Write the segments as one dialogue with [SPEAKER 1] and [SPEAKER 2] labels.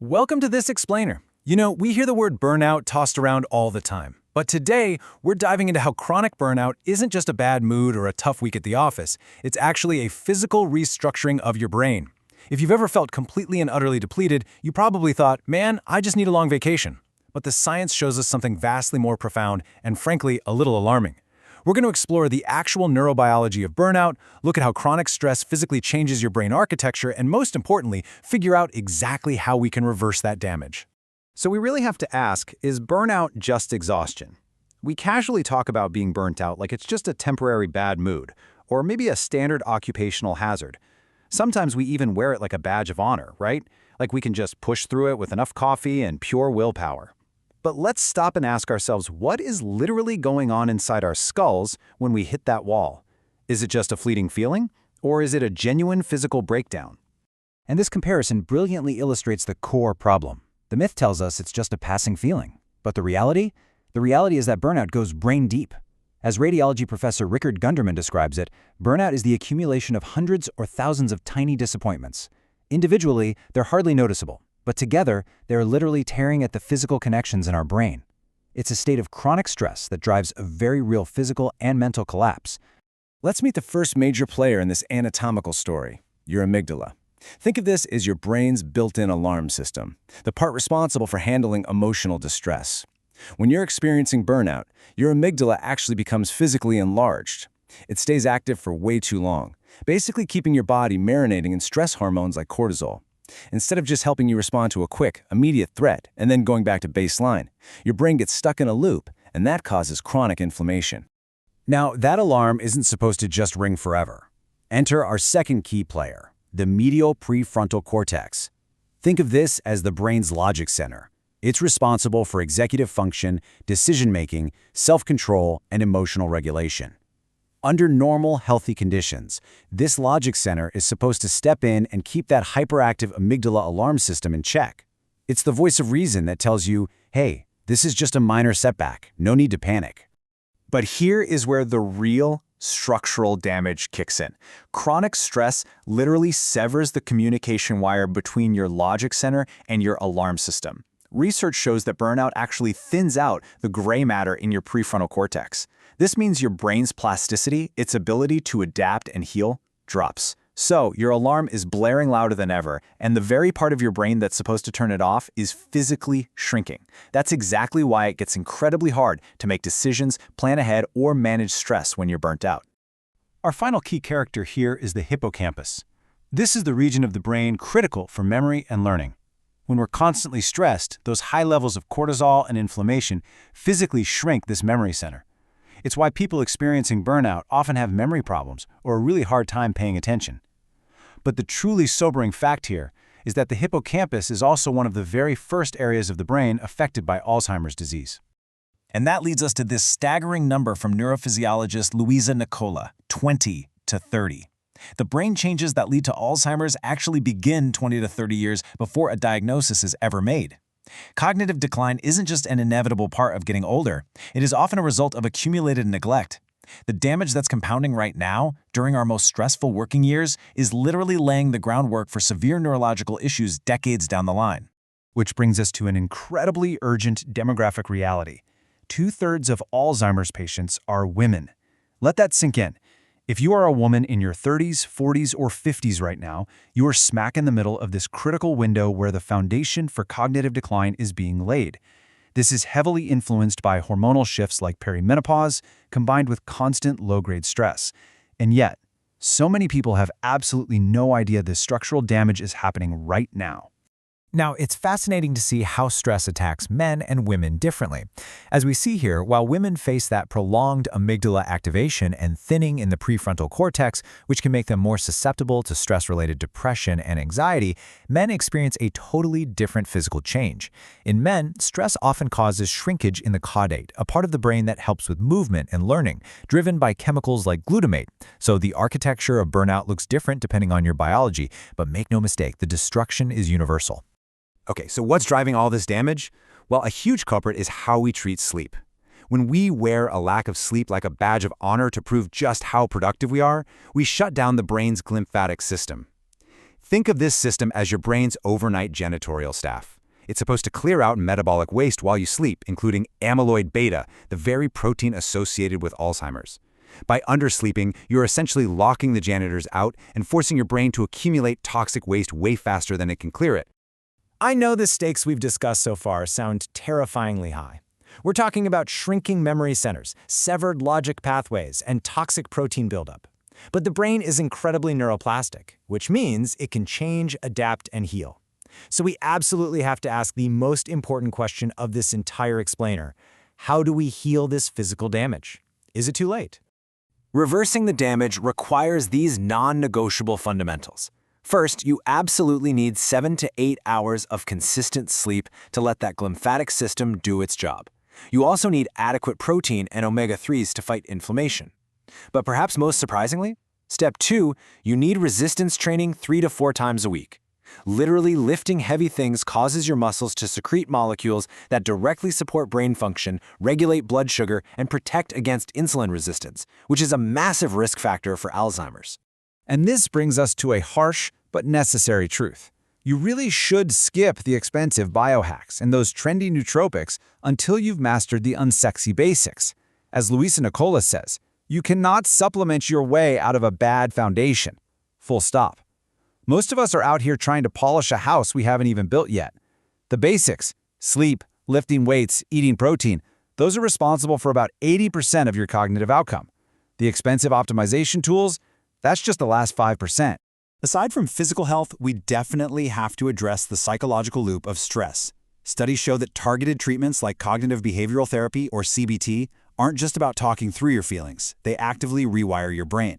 [SPEAKER 1] Welcome to This Explainer. You know, we hear the word burnout tossed around all the time. But today, we're diving into how chronic burnout isn't just a bad mood or a tough week at the office. It's actually a physical restructuring of your brain. If you've ever felt completely and utterly depleted, you probably thought, man, I just need a long vacation. But the science shows us something vastly more profound and, frankly, a little alarming. We're going to explore the actual neurobiology of burnout, look at how chronic stress physically changes your brain architecture, and most importantly, figure out exactly how we can reverse that damage.
[SPEAKER 2] So we really have to ask, is burnout just exhaustion? We casually talk about being burnt out like it's just a temporary bad mood, or maybe a standard occupational hazard. Sometimes we even wear it like a badge of honor, right? Like we can just push through it with enough coffee and pure willpower. But let's stop and ask ourselves, what is literally going on inside our skulls when we hit that wall? Is it just a fleeting feeling, or is it a genuine physical breakdown?
[SPEAKER 3] And this comparison brilliantly illustrates the core problem. The myth tells us it's just a passing feeling. But the reality? The reality is that burnout goes brain deep. As radiology professor Richard Gunderman describes it, burnout is the accumulation of hundreds or thousands of tiny disappointments. Individually, they're hardly noticeable. But together, they're literally tearing at the physical connections in our brain. It's a state of chronic stress that drives a very real physical and mental collapse.
[SPEAKER 1] Let's meet the first major player in this anatomical story, your amygdala. Think of this as your brain's built-in alarm system, the part responsible for handling emotional distress. When you're experiencing burnout, your amygdala actually becomes physically enlarged. It stays active for way too long, basically keeping your body marinating in stress hormones like cortisol. Instead of just helping you respond to a quick, immediate threat and then going back to baseline, your brain gets stuck in a loop, and that causes chronic inflammation.
[SPEAKER 3] Now, that alarm isn't supposed to just ring forever. Enter our second key player, the medial prefrontal cortex. Think of this as the brain's logic center. It's responsible for executive function, decision-making, self-control, and emotional regulation. Under normal, healthy conditions, this logic center is supposed to step in and keep that hyperactive amygdala alarm system in check. It's the voice of reason that tells you, hey, this is just a minor setback, no need to panic.
[SPEAKER 2] But here is where the real structural damage kicks in. Chronic stress literally severs the communication wire between your logic center and your alarm system. Research shows that burnout actually thins out the gray matter in your prefrontal cortex. This means your brain's plasticity, its ability to adapt and heal, drops. So your alarm is blaring louder than ever, and the very part of your brain that's supposed to turn it off is physically shrinking. That's exactly why it gets incredibly hard to make decisions, plan ahead, or manage stress when you're burnt out.
[SPEAKER 3] Our final key character here is the hippocampus. This is the region of the brain critical for memory and learning. When we're constantly stressed, those high levels of cortisol and inflammation physically shrink this memory center. It's why people experiencing burnout often have memory problems or a really hard time paying attention. But the truly sobering fact here is that the hippocampus is also one of the very first areas of the brain affected by Alzheimer's disease.
[SPEAKER 1] And that leads us to this staggering number from neurophysiologist Louisa Nicola, 20 to 30. The brain changes that lead to Alzheimer's actually begin 20 to 30 years before a diagnosis is ever made. Cognitive decline isn't just an inevitable part of getting older. It is often a result of accumulated neglect. The damage that's compounding right now, during our most stressful working years, is literally laying the groundwork for severe neurological issues decades down the line.
[SPEAKER 3] Which brings us to an incredibly urgent demographic reality. 2/3 of Alzheimer's patients are women. Let that sink in. If you are a woman in your 30s, 40s, or 50s right now, you are smack in the middle of this critical window where the foundation for cognitive decline is being laid. This is heavily influenced by hormonal shifts like perimenopause, combined with constant low-grade stress. And yet, so many people have absolutely no idea this structural damage is happening right now.
[SPEAKER 4] Now, it's fascinating to see how stress attacks men and women differently. As we see here, while women face that prolonged amygdala activation and thinning in the prefrontal cortex, which can make them more susceptible to stress-related depression and anxiety, men experience a totally different physical change. In men, stress often causes shrinkage in the caudate, a part of the brain that helps with movement and learning, driven by chemicals like glutamate. So the architecture of burnout looks different depending on your biology, but make no mistake, the destruction is universal.
[SPEAKER 2] Okay, so what's driving all this damage? Well, a huge culprit is how we treat sleep. When we wear a lack of sleep like a badge of honor to prove just how productive we are, we shut down the brain's glymphatic system. Think of this system as your brain's overnight janitorial staff. It's supposed to clear out metabolic waste while you sleep, including amyloid beta, the very protein associated with Alzheimer's. By undersleeping, you're essentially locking the janitors out and forcing your brain to accumulate toxic waste way faster than it can clear it.
[SPEAKER 4] I know the stakes we've discussed so far sound terrifyingly high. We're talking about shrinking memory centers, severed logic pathways, and toxic protein buildup. But the brain is incredibly neuroplastic, which means it can change, adapt, and heal. So we absolutely have to ask the most important question of this entire explainer. How do we heal this physical damage? Is it too late?
[SPEAKER 1] Reversing the damage requires these non-negotiable fundamentals. First, you absolutely need 7 to 8 hours of consistent sleep to let that glymphatic system do its job. You also need adequate protein and omega-3s to fight inflammation. But perhaps most surprisingly, step 2, you need resistance training 3 to 4 times a week. Literally lifting heavy things causes your muscles to secrete molecules that directly support brain function, regulate blood sugar, and protect against insulin resistance, which is a massive risk factor for Alzheimer's.
[SPEAKER 3] And this brings us to a harsh but necessary truth. You really should skip the expensive biohacks and those trendy nootropics until you've mastered the unsexy basics. As Luisa Nicola says, you cannot supplement your way out of a bad foundation. Full stop. Most of us are out here trying to polish a house we haven't even built yet. The basics, sleep, lifting weights, eating protein, those are responsible for about 80% of your cognitive outcome. The expensive optimization tools, that's just the last 5%.
[SPEAKER 2] Aside from physical health, we definitely have to address the psychological loop of stress. Studies show that targeted treatments like cognitive behavioral therapy, or CBT, aren't just about talking through your feelings. They actively rewire your brain.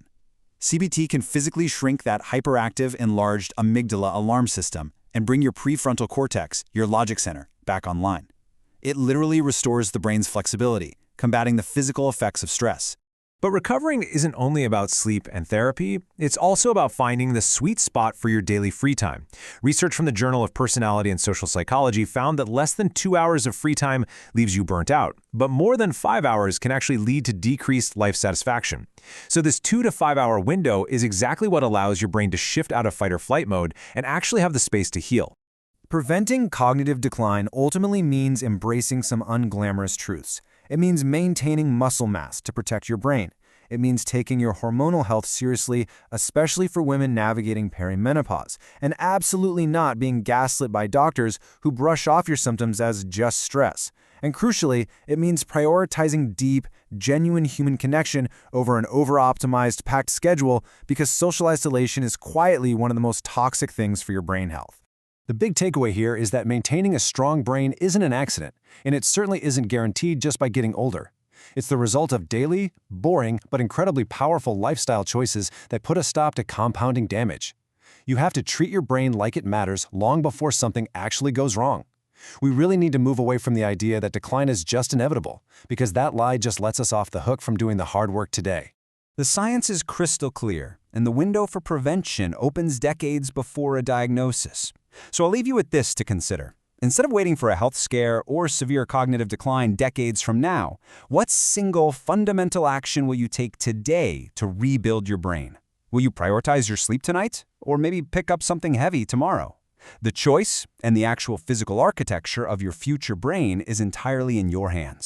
[SPEAKER 2] CBT can physically shrink that hyperactive, enlarged amygdala alarm system and bring your prefrontal cortex, your logic center, back online. It literally restores the brain's flexibility, combating the physical effects of stress.
[SPEAKER 1] But recovering isn't only about sleep and therapy, it's also about finding the sweet spot for your daily free time. Research from the Journal of Personality and Social Psychology found that less than 2 hours of free time leaves you burnt out, but more than 5 hours can actually lead to decreased life satisfaction. So this 2 to 5 hour window is exactly what allows your brain to shift out of fight or flight mode and actually have the space to heal.
[SPEAKER 4] Preventing cognitive decline ultimately means embracing some unglamorous truths. It means maintaining muscle mass to protect your brain. It means taking your hormonal health seriously, especially for women navigating perimenopause, and absolutely not being gaslit by doctors who brush off your symptoms as just stress. And crucially, it means prioritizing deep, genuine human connection over an over-optimized, packed schedule, because social isolation is quietly one of the most toxic things for your brain health.
[SPEAKER 1] The big takeaway here is that maintaining a strong brain isn't an accident, and it certainly isn't guaranteed just by getting older. It's the result of daily, boring, but incredibly powerful lifestyle choices that put a stop to compounding damage. You have to treat your brain like it matters long before something actually goes wrong. We really need to move away from the idea that decline is just inevitable, because that lie just lets us off the hook from doing the hard work today.
[SPEAKER 3] The science is crystal clear, and the window for prevention opens decades before a diagnosis. So I'll leave you with this to consider. Instead of waiting for a health scare or severe cognitive decline decades from now, what single fundamental action will you take today to rebuild your brain? Will you prioritize your sleep tonight, or maybe pick up something heavy tomorrow? The choice and the actual physical architecture of your future brain is entirely in your hands.